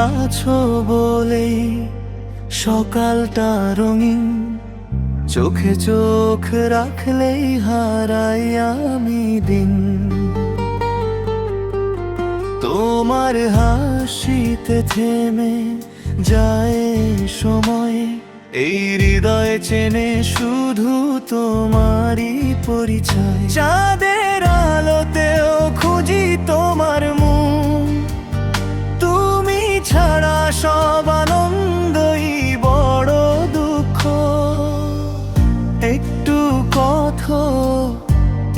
আছো বলেই সকালটা রঙিন, চোখে চোখ রাখলেই হারাই আমি দিন। তোমার হাসিতে থেমে যায় সময়, এই হৃদয় চেনে শুধু তোমারই পরিচয়। চাঁদের আলোতেও খুঁজি তোমার মুখ, তুমি ছাড়া সব আনন্দই বড় দুঃখ। একটু কথা,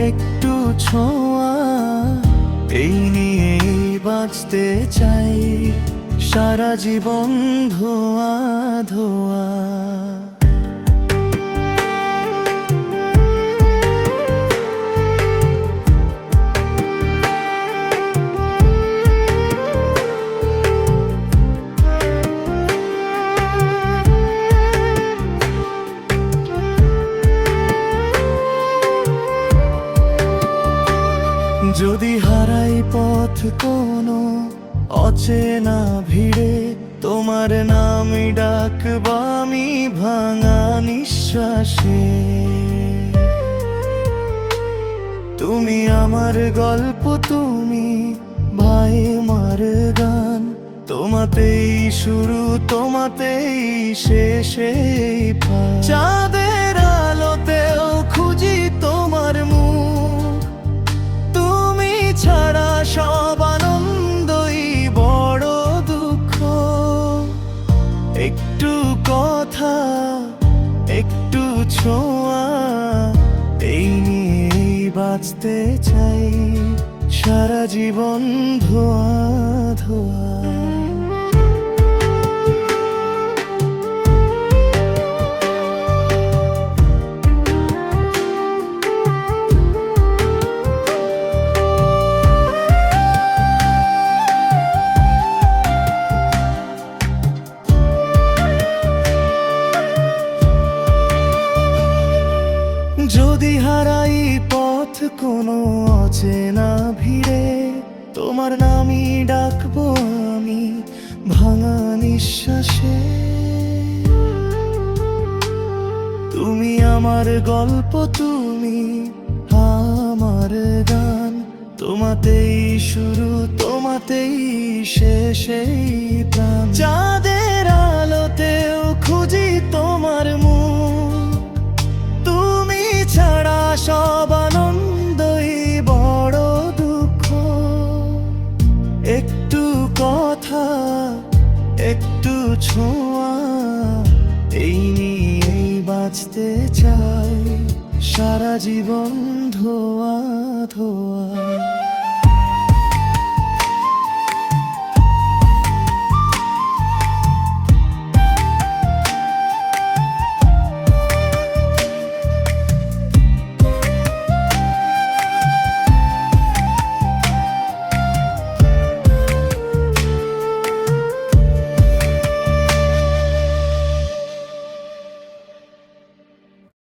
একটু ছোঁয়া, এই নিয়েই বাঁচতে চাই সারা জীবন ধোয়া ধোয়া। যদি হারাই পথ কোনো অচেনা ভিড়ে, তোমার নামই ডাকব আমি ভাঙা নিঃশ্বাসে। তুমি আমার গল্প, তুমি ভাই আমার গান, তোমাতেই শুরু, তোমাতেই শেষে। চাঁদের আলোতেও খুঁজি তোমার মুখ, তুমি ছাড়া সব আনন্দই বড় দুঃখ। একটু কথা, একটু ছোঁয়া, এই নিয়েই বাঁচতে চাই সারা জীবন ধোয়া ধোয়া। যদি হারাই পথ কোনো অচেনা ভিড়ে, তোমার নামই ডাকবো আমি ভাঙা নিঃশ্বাসে। তুমি আমার গল্প, তুমি আমার গান, তোমাতেই শুরু, তোমাতেই শেষে প্রাণ। চাঁদের আলোতেও খুঁজি তোমার মুখ, তুমি ছাড়া সব আনন্দই বড় দুঃখ। একটু কথা, একটু ছোঁয়া, এই নিয়েই বাঁচতে চাই সারা জীবন ধোয়া ধোয়া।